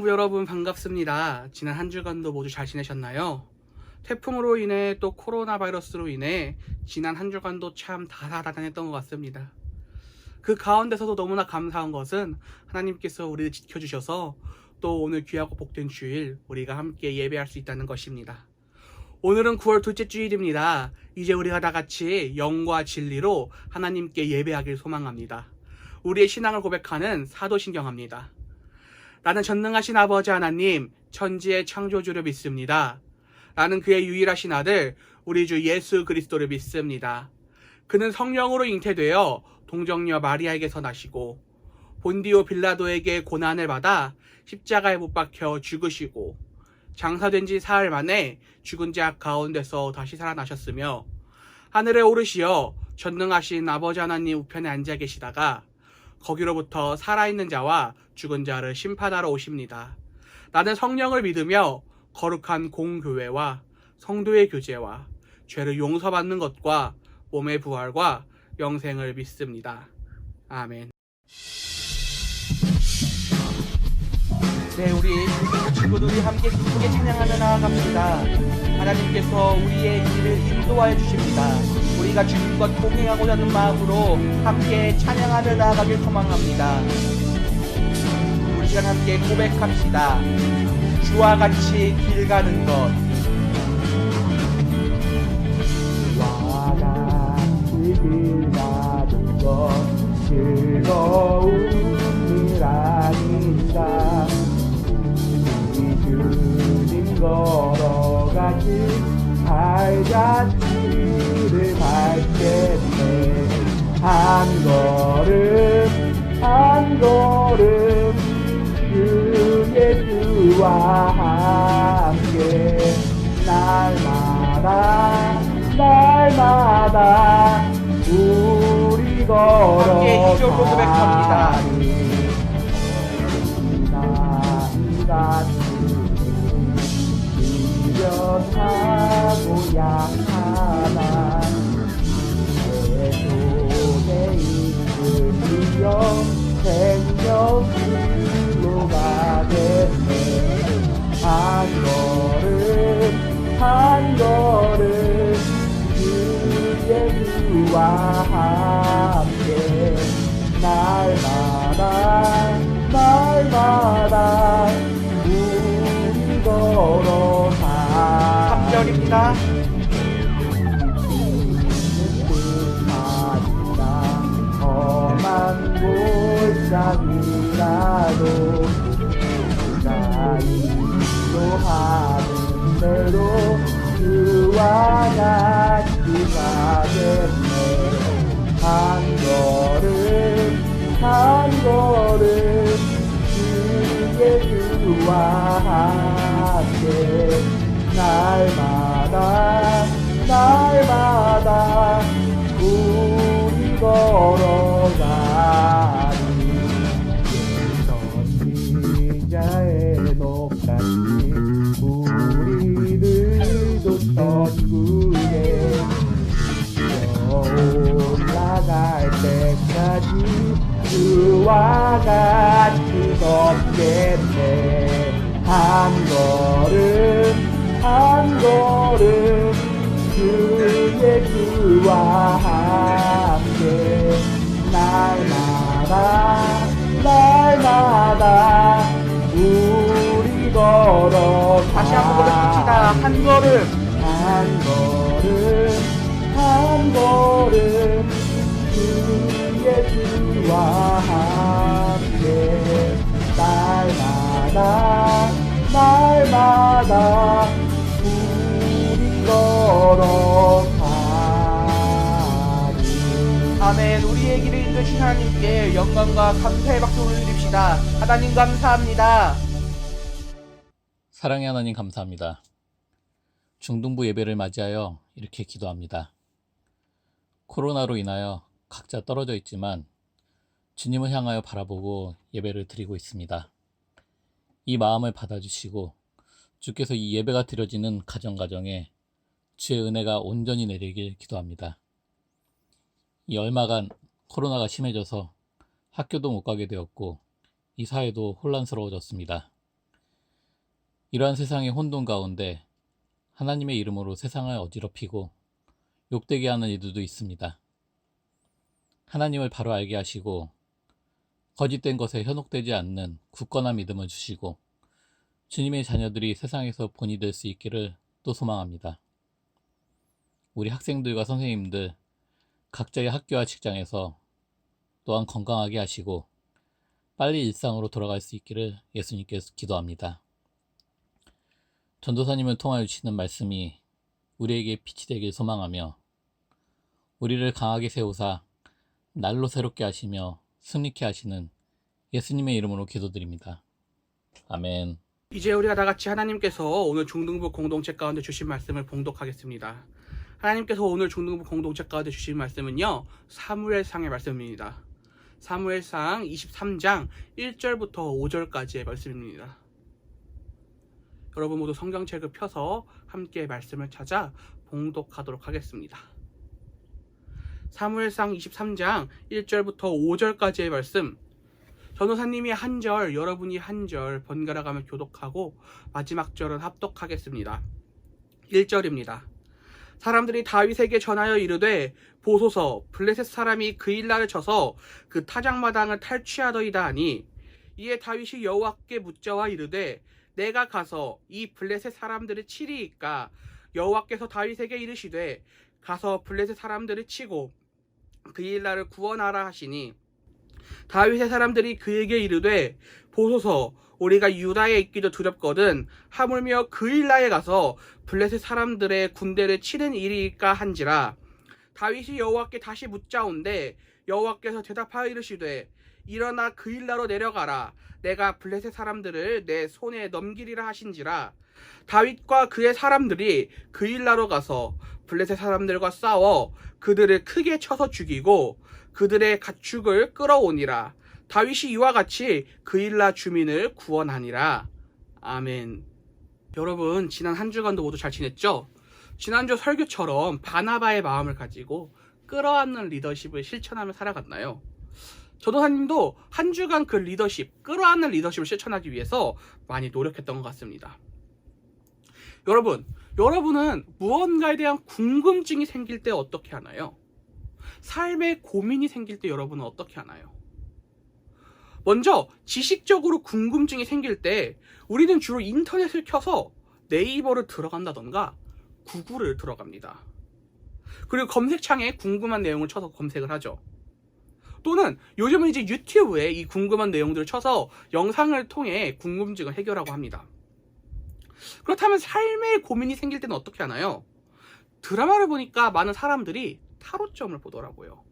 중등부 여러분 반갑습니다. 지난 한 주간도 모두 잘 지내셨나요? 태풍으로 인해 또 코로나 바이러스로 인해 지난 한 주간도 참 다사다난했던 것 같습니다. 그 가운데서도 너무나 감사한 것은 하나님께서 우리를 지켜주셔서 또 오늘 귀하고 복된 주일 우리가 함께 예배할 수 있다는 것입니다. 오늘은 9월 둘째 주일입니다. 이제 우리가 다 같이 영과 진리로 하나님께 예배하길 소망합니다. 우리의 신앙을 고백하는 사도신경합니다. 나는 전능하신 아버지 하나님, 천지의 창조주를 믿습니다. 나는 그의 유일하신 아들, 우리 주 예수 그리스도를 믿습니다. 그는 성령으로 잉태되어 동정녀 마리아에게서 나시고 본디오 빌라도에게 고난을 받아 십자가에 못 박혀 죽으시고 장사된 지 사흘 만에 죽은 자 가운데서 다시 살아나셨으며 하늘에 오르시어 전능하신 아버지 하나님 우편에 앉아 계시다가 거기로부터 살아있는 자와 죽은 자를 심판하러 오십니다. 나는 성령을 믿으며 거룩한 공교회와 성도의 교제와 죄를 용서받는 것과 몸의 부활과 영생을 믿습니다. 아멘. 네, 우리 친구들이 함께 기쁘게 찬양하며 나아갑니다. 하나님께서 우리의 길을 인도하여 주십니다. 우리가 주님과 동행하고자 하는 마음으로 함께 찬양하며 나아가길 소망합니다. 우리 시간 함께 고백합시다. 주와 같이 길 가는 것. 주와 같이 길 가는 것 즐거운 일 아닌가. 우리 주님 걸어가신 발자취를 밟겠네. 한 걸음 한 걸음 주 예수와 함께 날마다 우리 걸어 함께 2절로 고백합니다. 미련하고 약하나 내 손에 이끌려 생명길로 가겠네. 한 걸음 주 예수와 함께 날마다 우리 걸어가. 3절입니다. 험한 골짜기라도 우리가 인도하는 대로 주와 같이 가겠네. 한 걸음 주 예수와 함께 날마다 우리 걸어가리. 선지자의 녹같이 우리들도 천국에 올라갈 때까지 주와 같이 걷겠네. 한 걸음 주 예수와 함께 날마다 우리 걸어가. 다시 한번 고백합시다. 한 걸음 한 걸음 주 예수와 함께 날마다 우리 걸어가리. 아멘. 우리의 길을 인도하신 하나님께 영광과 감사의 박수 올려드립시다. 하나님 감사합니다. 사랑의 하나님 감사합니다. 중등부 예배를 맞이하여 이렇게 기도합니다. 코로나로 인하여 각자 떨어져 있지만 주님을 향하여 바라보고 예배를 드리고 있습니다. 이 마음을 받아주시고 주께서 이 예배가 드려지는 가정가정에 주의 은혜가 온전히 내리길 기도합니다. 이 얼마간 코로나가 심해져서 학교도 못 가게 되었고 이 사회도 혼란스러워졌습니다. 이러한 세상의 혼돈 가운데 하나님의 이름으로 세상을 어지럽히고 욕되게 하는 이들도 있습니다. 하나님을 바로 알게 하시고 거짓된 것에 현혹되지 않는 굳건한 믿음을 주시고 주님의 자녀들이 세상에서 본이 될 수 있기를 또 소망합니다. 우리 학생들과 선생님들 각자의 학교와 직장에서 또한 건강하게 하시고 빨리 일상으로 돌아갈 수 있기를 예수님께 기도합니다. 전도사님을 통하여 주시는 말씀이 우리에게 빛이 되길 소망하며 우리를 강하게 세우사 날로 새롭게 하시며 승리케 하시는 예수님의 이름으로 기도드립니다. 아멘. 이제 우리가 다 같이 하나님께서 오늘 중등부 공동체 가운데 주신 말씀을 봉독하겠습니다. 하나님께서 오늘 중등부 공동체 가운데 주신 말씀은요, 사무엘상의 말씀입니다. 사무엘상 23장 1절부터 5절까지의 말씀입니다. 여러분 모두 성경책을 펴서 함께 말씀을 찾아 봉독하도록 하겠습니다. 사무엘상 23장 1절부터 5절까지의 말씀, 전도사님이 한 절, 여러분이 한 절 번갈아 가며 교독하고 마지막 절은 합독하겠습니다. 1절입니다. 사람들이 다윗에게 전하여 이르되 보소서 블레셋 사람이 그일라를 쳐서 그 타작마당을 탈취하더이다 하니 이에 다윗이 여호와께 묻자와 이르되 내가 가서 이 블레셋 사람들을 치리이까 여호와께서 다윗에게 이르시되 가서 블레셋 사람들을 치고 그일라를 구원하라 하시니 다윗의 사람들이 그에게 이르되 보소서 우리가 유다에 있기도 두렵거든 하물며 그일라에 가서 블레셋 사람들의 군대를 치는 일이일까 한지라. 다윗이 여호와께 다시 묻자온데 여호와께서 대답하여 이르시되 일어나 그일라로 내려가라 내가 블레셋 사람들을 내 손에 넘기리라 하신지라. 다윗과 그의 사람들이 그일라로 가서 블레셋 사람들과 싸워 그들을 크게 쳐서 죽이고 그들의 가축을 끌어오니라. 다윗이 이와 같이 그일라 주민을 구원하니라. 아멘. 여러분 지난 한 주간도 모두 잘 지냈죠? 지난주 설교처럼 바나바의 마음을 가지고 끌어안는 리더십을 실천하며 살아갔나요? 전도사님도 한 주간 그 리더십, 끌어안는 리더십을 실천하기 위해서 많이 노력했던 것 같습니다. 여러분은 무언가에 대한 궁금증이 생길 때 어떻게 하나요? 삶의 고민이 생길 때 여러분은 어떻게 하나요? 먼저 지식적으로 궁금증이 생길 때 우리는 주로 인터넷을 켜서 네이버를 들어간다던가 구글을 들어갑니다. 그리고 검색창에 궁금한 내용을 쳐서 검색을 하죠. 또는 요즘은 이제 유튜브에 이 궁금한 내용들을 쳐서 영상을 통해 궁금증을 해결하고 합니다. 그렇다면 삶의 고민이 생길 때는 어떻게 하나요? 드라마를 보니까 많은 사람들이 타로점을 보더라고요.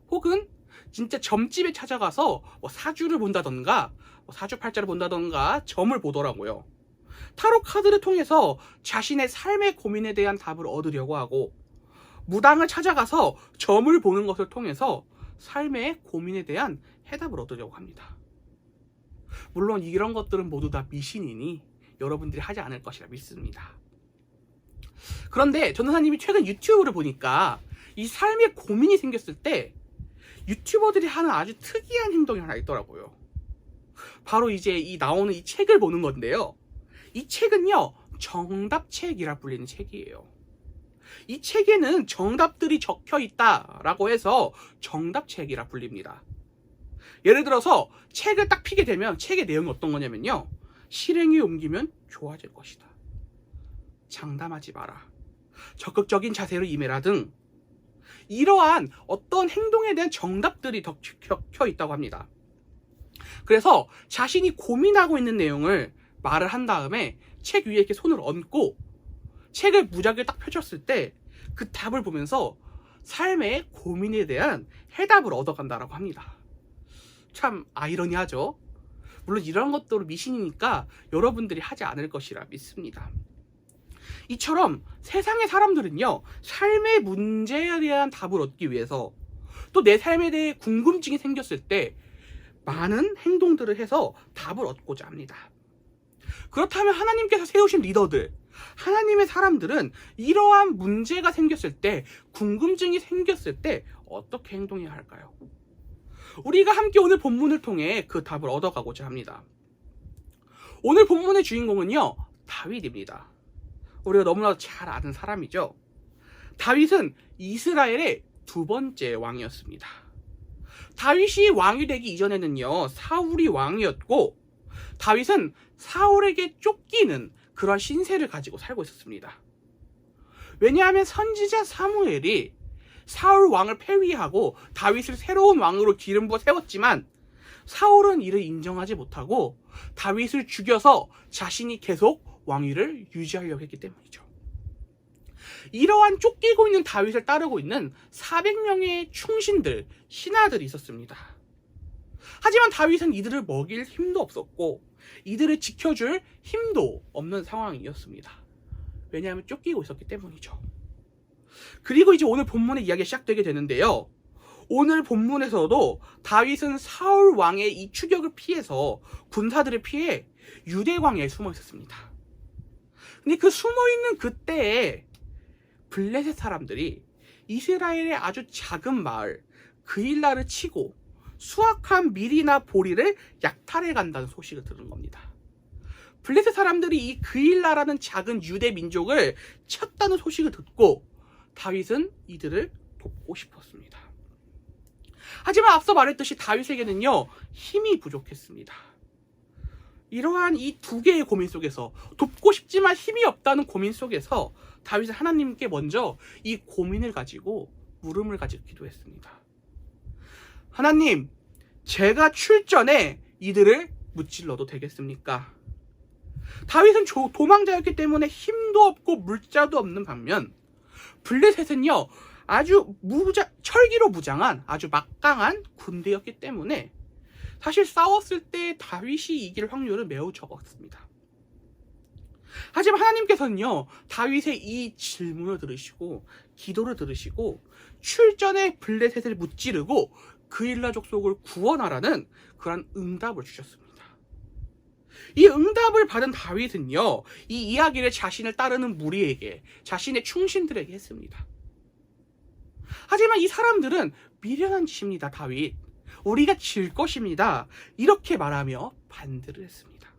혹은 진짜 점집에 찾아가서 사주를 본다던가 사주팔자를 본다던가 점을 보더라고요. 타로 카드를 통해서 자신의 삶의 고민에 대한 답을 얻으려고 하고 무당을 찾아가서 점을 보는 것을 통해서 삶의 고민에 대한 해답을 얻으려고 합니다. 물론 이런 것들은 모두 다 미신이니 여러분들이 하지 않을 것이라 믿습니다. 그런데 전도사님이 최근 유튜브를 보니까 이 삶의 고민이 생겼을 때 유튜버들이 하는 아주 특이한 행동이 하나 있더라고요. 바로 이제 나오는 이 책을 보는 건데요. 이 책은요, 정답책이라 불리는 책이에요. 이 책에는 정답들이 적혀 있다라고 해서 정답책이라 불립니다. 예를 들어서 책을 딱 피게 되면 책의 내용이 어떤 거냐면요. 실행에 옮기면 좋아질 것이다. 장담하지 마라. 적극적인 자세로 임해라 등 이러한 어떤 행동에 대한 정답들이 적혀 있다고 합니다. 그래서 자신이 고민하고 있는 내용을 말을 한 다음에 책 위에 이렇게 손을 얹고 책을 무작위로 딱 펼쳤을 때 그 답을 보면서 삶의 고민에 대한 해답을 얻어간다라고 합니다. 참 아이러니하죠? 물론 이런 것도 미신이니까 여러분들이 하지 않을 것이라 믿습니다. 이처럼 세상의 사람들은요, 삶의 문제에 대한 답을 얻기 위해서 또 내 삶에 대해 궁금증이 생겼을 때 많은 행동들을 해서 답을 얻고자 합니다. 그렇다면 하나님께서 세우신 리더들, 하나님의 사람들은 이러한 문제가 생겼을 때, 궁금증이 생겼을 때 어떻게 행동해야 할까요? 우리가 함께 오늘 본문을 통해 그 답을 얻어가고자 합니다. 오늘 본문의 주인공은요, 다윗입니다. 우리가 너무나도 잘 아는 사람이죠. 다윗은 이스라엘의 두 번째 왕이었습니다. 다윗이 왕이 되기 이전에는요, 사울이 왕이었고, 다윗은 사울에게 쫓기는 그런 신세를 가지고 살고 있었습니다. 왜냐하면 선지자 사무엘이 사울 왕을 폐위하고 다윗을 새로운 왕으로 기름 부어 세웠지만, 사울은 이를 인정하지 못하고 다윗을 죽여서 자신이 계속 왕위를 유지하려고 했기 때문이죠. 이러한 쫓기고 있는 다윗을 따르고 있는 400명의 충신들, 신하들이 있었습니다. 하지만 다윗은 이들을 먹일 힘도 없었고 이들을 지켜줄 힘도 없는 상황이었습니다. 왜냐하면 쫓기고 있었기 때문이죠. 그리고 이제 오늘 본문의 이야기가 시작되게 되는데요. 오늘 본문에서도 다윗은 사울 왕의 이 추격을 피해서, 군사들을 피해 유대 광야에 숨어 있었습니다. 근데 그 숨어 있는 그때에 블레셋 사람들이 이스라엘의 아주 작은 마을 그일라를 치고 수확한 밀이나 보리를 약탈해 간다는 소식을 들은 겁니다. 블레셋 사람들이 이 그일라라는 작은 유대 민족을 쳤다는 소식을 듣고 다윗은 이들을 돕고 싶었습니다. 하지만 앞서 말했듯이 다윗에게는요, 힘이 부족했습니다. 이러한 이 두 개의 고민 속에서, 돕고 싶지만 힘이 없다는 고민 속에서 다윗은 하나님께 먼저 이 고민을 가지고 물음을 가지고 기도했습니다. 하나님, 제가 출전해 이들을 무찔러도 되겠습니까? 다윗은 도망자였기 때문에 힘도 없고 물자도 없는 반면 블레셋은요, 아주 철기로 무장한 아주 막강한 군대였기 때문에 사실 싸웠을 때 다윗이 이길 확률은 매우 적었습니다. 하지만 하나님께서는요, 다윗의 이 질문을 들으시고 기도를 들으시고 출전해 블레셋을 무찌르고 그일라 족속을 구원하라는 그런 응답을 주셨습니다. 이 응답을 받은 다윗은요, 이 이야기를 자신을 따르는 무리에게, 자신의 충신들에게 했습니다. 하지만 이 사람들은 미련한 짓입니다. 다윗, 우리가 질 것입니다. 이렇게 말하며 반대를 했습니다.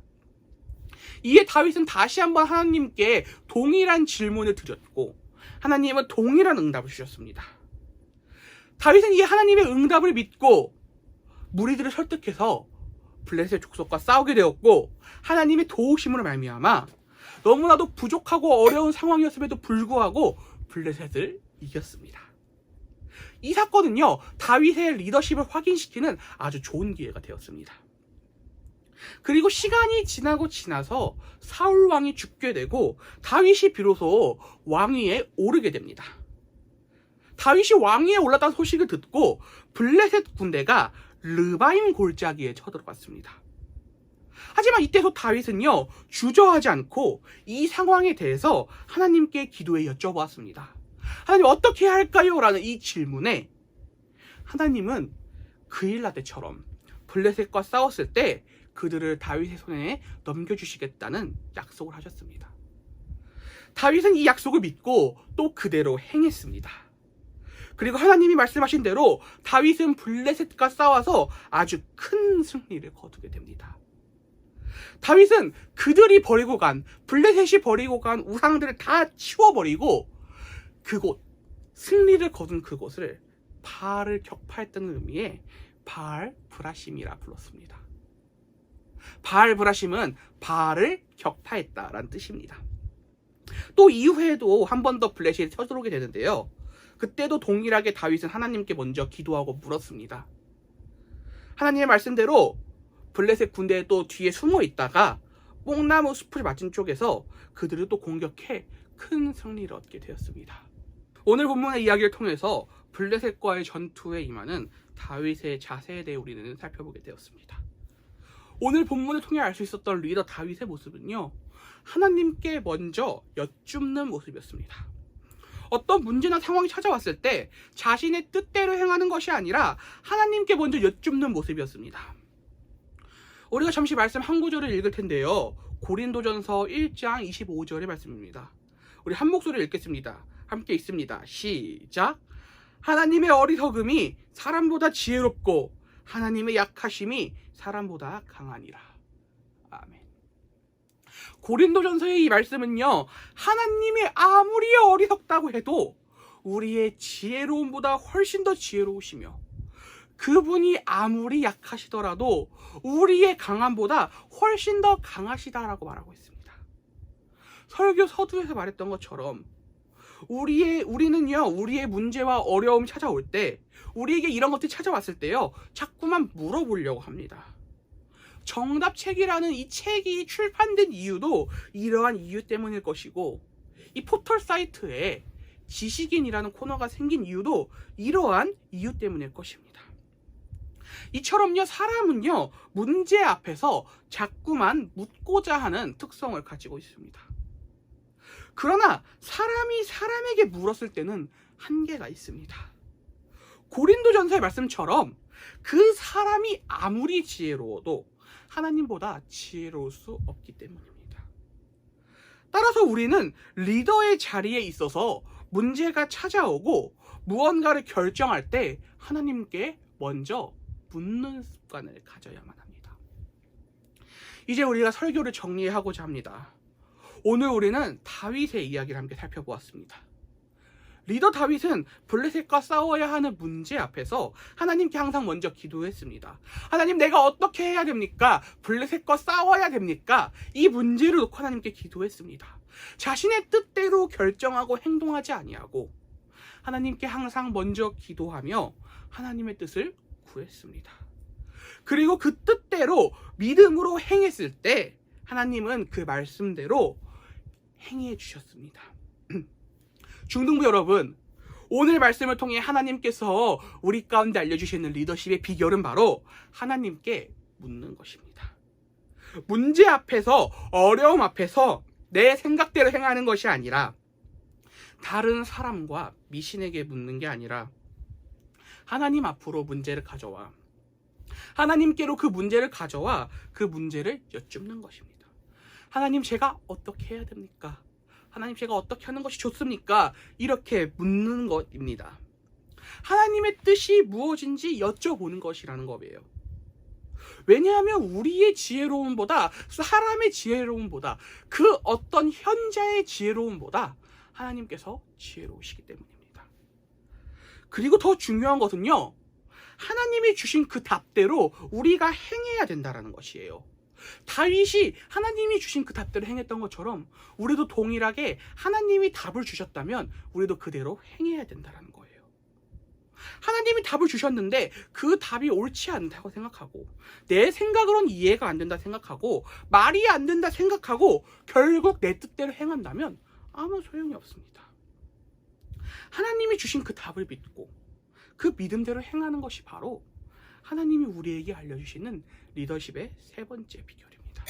이에 다윗은 다시 한번 하나님께 동일한 질문을 드렸고 하나님은 동일한 응답을 주셨습니다. 다윗은 이 하나님의 응답을 믿고 무리들을 설득해서 블레셋 족속과 싸우게 되었고, 하나님의 도우심으로 말미암아 너무나도 부족하고 어려운 상황이었음에도 불구하고 블레셋을 이겼습니다. 이 사건은요, 다윗의 리더십을 확인시키는 아주 좋은 기회가 되었습니다. 그리고 시간이 지나서 사울 왕이 죽게 되고 다윗이 비로소 왕위에 오르게 됩니다. 다윗이 왕위에 올랐다는 소식을 듣고 블레셋 군대가 르바임 골짜기에 쳐들어갔습니다. 하지만 이때도 다윗은요, 주저하지 않고 이 상황에 대해서 하나님께 기도에 여쭤보았습니다. 하나님, 어떻게 해야 할까요? 라는 이 질문에 하나님은 그일라 때처럼 블레셋과 싸웠을 때 그들을 다윗의 손에 넘겨주시겠다는 약속을 하셨습니다. 다윗은 이 약속을 믿고 또 그대로 행했습니다. 그리고 하나님이 말씀하신 대로 다윗은 블레셋과 싸워서 아주 큰 승리를 거두게 됩니다. 다윗은 그들이 버리고 간, 블레셋이 버리고 간 우상들을 다 치워버리고 그곳, 승리를 거둔 그곳을 바알을 격파했다는 의미의 바알 브라심이라 불렀습니다. 바알 브라심은 바알을 격파했다라는 뜻입니다. 또 이후에도 한 번 더 블레셋이 쳐들어오게 되는데요. 그때도 동일하게 다윗은 하나님께 먼저 기도하고 물었습니다. 하나님의 말씀대로 블레셋 군대에 또 뒤에 숨어 있다가 뽕나무 숲을 맞은 쪽에서 그들을 또 공격해 큰 승리를 얻게 되었습니다. 오늘 본문의 이야기를 통해서 블레셋과의 전투에 임하는 다윗의 자세에 대해 우리는 살펴보게 되었습니다. 오늘 본문을 통해 알 수 있었던 리더 다윗의 모습은요, 하나님께 먼저 여쭙는 모습이었습니다. 어떤 문제나 상황이 찾아왔을 때 자신의 뜻대로 행하는 것이 아니라 하나님께 먼저 여쭙는 모습이었습니다. 우리가 잠시 말씀 한 구절을 읽을 텐데요. 고린도전서 1장 25절의 말씀입니다. 우리 한 목소리를 읽겠습니다. 함께 읽습니다. 시작! 하나님의 어리석음이 사람보다 지혜롭고 하나님의 약하심이 사람보다 강하니라. 아멘. 고린도전서의 이 말씀은요, 하나님이 아무리 어리석다고 해도 우리의 지혜로움보다 훨씬 더 지혜로우시며, 그분이 아무리 약하시더라도 우리의 강함보다 훨씬 더 강하시다라고 말하고 있습니다. 설교 서두에서 말했던 것처럼 우리는요, 우리의 문제와 어려움이 찾아올 때, 우리에게 이런 것들이 찾아왔을 때요, 자꾸만 물어보려고 합니다. 정답책이라는 이 책이 출판된 이유도 이러한 이유 때문일 것이고, 이 포털 사이트에 지식인이라는 코너가 생긴 이유도 이러한 이유 때문일 것입니다. 이처럼요, 사람은요, 문제 앞에서 자꾸만 묻고자 하는 특성을 가지고 있습니다. 그러나 사람이 사람에게 물었을 때는 한계가 있습니다. 고린도전서의 말씀처럼 그 사람이 아무리 지혜로워도 하나님보다 지혜로울 수 없기 때문입니다. 따라서 우리는 리더의 자리에 있어서 문제가 찾아오고 무언가를 결정할 때 하나님께 먼저 묻는 습관을 가져야만 합니다. 이제 우리가 설교를 정리하고자 합니다. 오늘 우리는 다윗의 이야기를 함께 살펴보았습니다. 리더 다윗은 블레셋과 싸워야 하는 문제 앞에서 하나님께 항상 먼저 기도했습니다. 하나님, 내가 어떻게 해야 됩니까? 블레셋과 싸워야 됩니까? 이 문제를 놓고 하나님께 기도했습니다. 자신의 뜻대로 결정하고 행동하지 아니하고 하나님께 항상 먼저 기도하며 하나님의 뜻을 구했습니다. 그리고 그 뜻대로 믿음으로 행했을 때 하나님은 그 말씀대로 행해 주셨습니다. 중등부 여러분, 오늘 말씀을 통해 하나님께서 우리 가운데 알려주시는 리더십의 비결은 바로 하나님께 묻는 것입니다. 문제 앞에서, 어려움 앞에서 내 생각대로 행하는 것이 아니라, 다른 사람과 미신에게 묻는 게 아니라 하나님 앞으로 문제를 가져와, 하나님께로 그 문제를 가져와 그 문제를 여쭙는 것입니다. 하나님, 제가 어떻게 해야 됩니까? 하나님, 제가 어떻게 하는 것이 좋습니까? 이렇게 묻는 것입니다. 하나님의 뜻이 무엇인지 여쭤보는 것이라는 거예요. 왜냐하면 우리의 지혜로움보다, 사람의 지혜로움보다, 그 어떤 현자의 지혜로움보다 하나님께서 지혜로우시기 때문입니다. 그리고 더 중요한 것은요, 하나님이 주신 그 답대로 우리가 행해야 된다는 것이에요. 다윗이 하나님이 주신 그 답대로 행했던 것처럼 우리도 동일하게 하나님이 답을 주셨다면 우리도 그대로 행해야 된다는 거예요. 하나님이 답을 주셨는데 그 답이 옳지 않다고 생각하고, 내 생각으로는 이해가 안 된다 생각하고, 말이 안 된다 생각하고 결국 내 뜻대로 행한다면 아무 소용이 없습니다. 하나님이 주신 그 답을 믿고 그 믿음대로 행하는 것이 바로 하나님이 우리에게 알려주시는 리더십의 세 번째 비결입니다.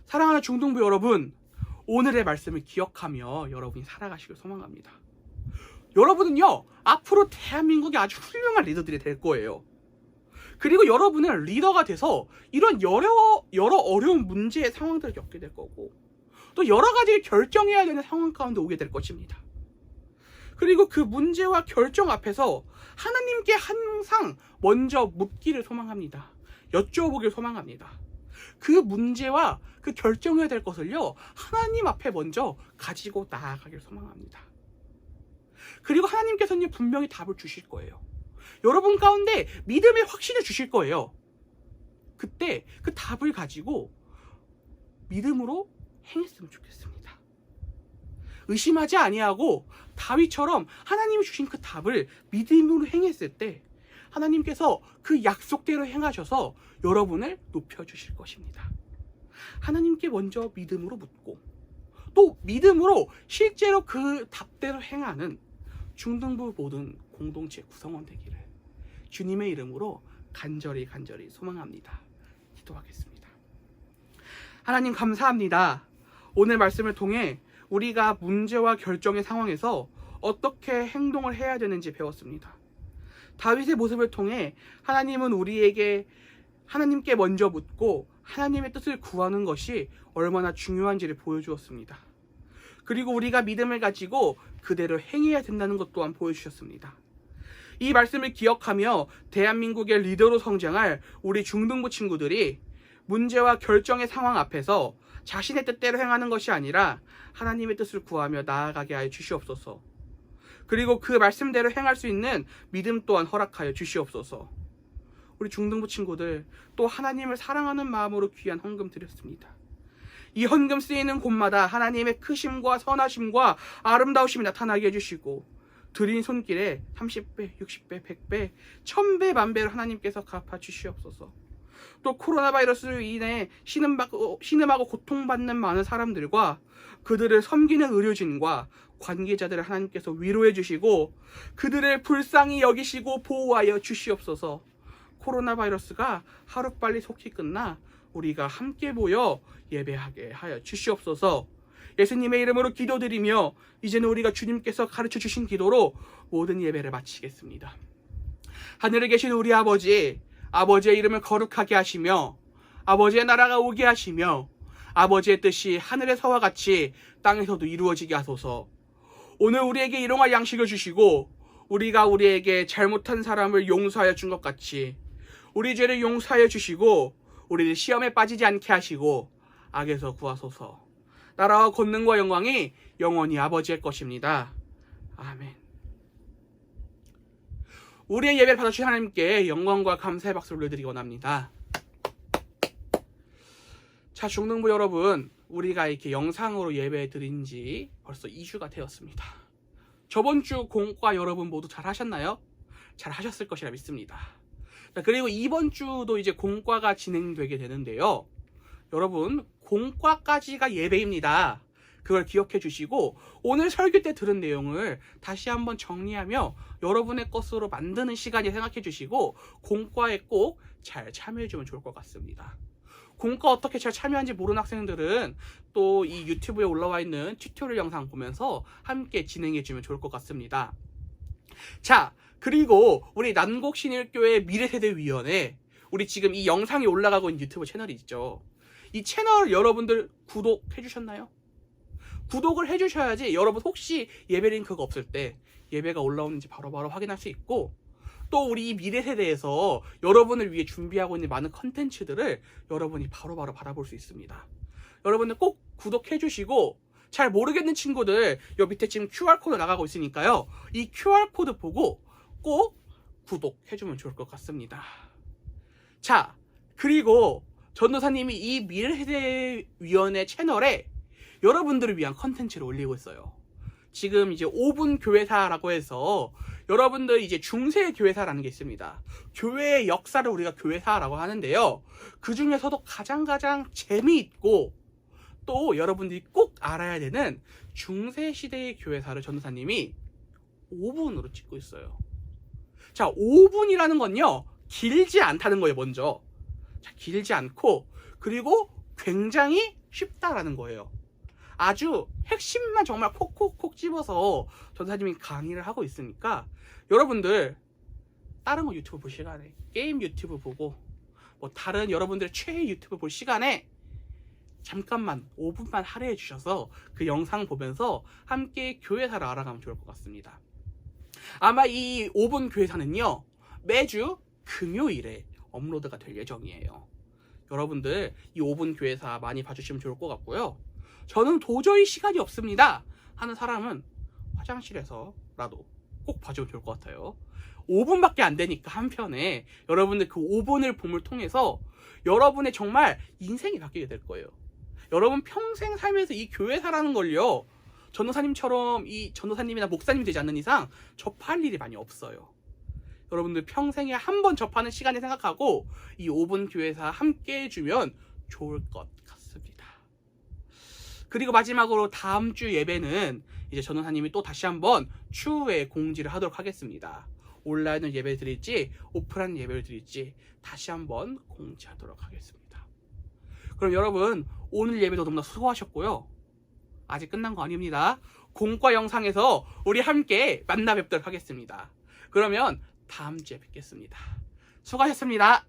사랑하는 중등부 여러분, 오늘의 말씀을 기억하며 여러분이 살아가시길 소망합니다. 여러분은요, 앞으로 대한민국의 아주 훌륭한 리더들이 될 거예요. 그리고 여러분은 리더가 돼서 이런 여러 어려운 문제의 상황들을 겪게 될 거고, 또 여러 가지를 결정해야 되는 상황 가운데 오게 될 것입니다. 그리고 그 문제와 결정 앞에서 하나님께 항상 먼저 묻기를 소망합니다. 여쭤보기를 소망합니다. 그 문제와 그 결정해야 될 것을요, 하나님 앞에 먼저 가지고 나아가길 소망합니다. 그리고 하나님께서는 분명히 답을 주실 거예요. 여러분 가운데 믿음의 확신을 주실 거예요. 그때 그 답을 가지고 믿음으로 행했으면 좋겠습니다. 의심하지 아니하고 다윗처럼 하나님이 주신 그 답을 믿음으로 행했을 때 하나님께서 그 약속대로 행하셔서 여러분을 높여주실 것입니다. 하나님께 먼저 믿음으로 묻고, 또 믿음으로 실제로 그 답대로 행하는 중등부 모든 공동체 구성원 되기를 주님의 이름으로 간절히 소망합니다. 기도하겠습니다. 하나님, 감사합니다. 오늘 말씀을 통해 우리가 문제와 결정의 상황에서 어떻게 행동을 해야 되는지 배웠습니다. 다윗의 모습을 통해 하나님은 우리에게 하나님께 먼저 묻고 하나님의 뜻을 구하는 것이 얼마나 중요한지를 보여주었습니다. 그리고 우리가 믿음을 가지고 그대로 행해야 된다는 것 또한 보여주셨습니다. 이 말씀을 기억하며 대한민국의 리더로 성장할 우리 중등부 친구들이 문제와 결정의 상황 앞에서 자신의 뜻대로 행하는 것이 아니라 하나님의 뜻을 구하며 나아가게 하여 주시옵소서. 그리고 그 말씀대로 행할 수 있는 믿음 또한 허락하여 주시옵소서. 우리 중등부 친구들, 또 하나님을 사랑하는 마음으로 귀한 헌금 드렸습니다. 이 헌금 쓰이는 곳마다 하나님의 크심과 선하심과 아름다우심이 나타나게 해주시고, 드린 손길에 30배, 60배, 100배, 1000배, 만배를 하나님께서 갚아 주시옵소서. 또 코로나 바이러스로 인해 신음하고 고통받는 많은 사람들과 그들을 섬기는 의료진과 관계자들을 하나님께서 위로해 주시고, 그들을 불쌍히 여기시고 보호하여 주시옵소서. 코로나 바이러스가 하루빨리 속히 끝나 우리가 함께 모여 예배하게 하여 주시옵소서. 예수님의 이름으로 기도드리며 이제는 우리가 주님께서 가르쳐 주신 기도로 모든 예배를 마치겠습니다. 하늘에 계신 우리 아버지, 아버지의 이름을 거룩하게 하시며 아버지의 나라가 오게 하시며 아버지의 뜻이 하늘에서와 같이 땅에서도 이루어지게 하소서. 오늘 우리에게 일용할 양식을 주시고 우리가 우리에게 잘못한 사람을 용서하여 준 것 같이 우리 죄를 용서하여 주시고 우리를 시험에 빠지지 않게 하시고 악에서 구하소서. 나라와 권능과 영광이 영원히 아버지의 것입니다. 아멘. 우리의 예배를 받아주신 하나님께 영광과 감사의 박수를 올려드리기 원합니다. 자, 중등부 여러분, 우리가 이렇게 영상으로 예배 드린 지 벌써 2주가 되었습니다. 저번 주 공과 여러분 모두 잘 하셨나요? 잘 하셨을 것이라 믿습니다. 자, 그리고 이번 주도 이제 공과가 진행되게 되는데요. 여러분, 공과까지가 예배입니다. 그걸 기억해 주시고 오늘 설교 때 들은 내용을 다시 한번 정리하며 여러분의 것으로 만드는 시간이 생각해 주시고 공과에 꼭 잘 참여해 주면 좋을 것 같습니다. 공과 어떻게 잘 참여하는지 모르는 학생들은 또 이 유튜브에 올라와 있는 튜토리얼 영상 보면서 함께 진행해 주면 좋을 것 같습니다. 자, 그리고 우리 난곡신일교회 미래세대위원회, 우리 지금 이 영상이 올라가고 있는 유튜브 채널이 있죠. 이 채널 여러분들 구독해 주셨나요? 구독을 해주셔야지 여러분 혹시 예배 링크가 없을 때 예배가 올라오는지 바로바로 확인할 수 있고, 또 우리 이 미래세대에서 여러분을 위해 준비하고 있는 많은 컨텐츠들을 여러분이 바로바로 받아볼 수 있습니다. 여러분들 꼭 구독해 주시고, 잘 모르겠는 친구들 여 밑에 지금 QR코드 나가고 있으니까요, 이 QR코드 보고 꼭 구독해 주면 좋을 것 같습니다. 자, 그리고 전도사님이 이 미래세대위원회 채널에 여러분들을 위한 컨텐츠를 올리고 있어요. 지금 이제 5분 교회사라고 해서 여러분들 이제 중세 교회사라는 게 있습니다. 교회의 역사를 우리가 교회사라고 하는데요. 그 중에서도 가장 재미있고 또 여러분들이 꼭 알아야 되는 중세 시대의 교회사를 전도사님이 5분으로 찍고 있어요. 자, 5분이라는 건요, 길지 않다는 거예요, 먼저. 자, 길지 않고, 그리고 굉장히 쉽다라는 거예요. 아주 핵심만 정말 콕콕콕 집어서 전사님이 강의를 하고 있으니까 여러분들 다른 거 유튜브 볼 시간에, 게임 유튜브 보고 뭐 다른 여러분들의 최애 유튜브 볼 시간에 잠깐만 5분만 할애해 주셔서 그 영상 보면서 함께 교회사를 알아가면 좋을 것 같습니다. 아마 이 5분 교회사는요, 매주 금요일에 업로드가 될 예정이에요. 여러분들 이 5분 교회사 많이 봐주시면 좋을 것 같고요. 저는 도저히 시간이 없습니다 하는 사람은 화장실에서라도 꼭 봐주면 좋을 것 같아요. 5분밖에 안 되니까 한편에 여러분들 그 5분을 봄을 통해서 여러분의 정말 인생이 바뀌게 될 거예요. 여러분 평생 살면서 이 교회사라는 걸요, 전도사님처럼 이 전도사님이나 목사님이 되지 않는 이상 접할 일이 많이 없어요. 여러분들 평생에 한 번 접하는 시간을 생각하고 이 5분 교회사 함께 해주면 좋을 것 같습니다. 그리고 마지막으로 다음 주 예배는 이제 전도사님이 또 다시 한번 추후에 공지를 하도록 하겠습니다. 온라인으로 예배 드릴지 오프라인 예배를 드릴지 다시 한번 공지하도록 하겠습니다. 그럼 여러분, 오늘 예배도 너무나 수고하셨고요. 아직 끝난 거 아닙니다. 공과 영상에서 우리 함께 만나 뵙도록 하겠습니다. 그러면 다음 주에 뵙겠습니다. 수고하셨습니다.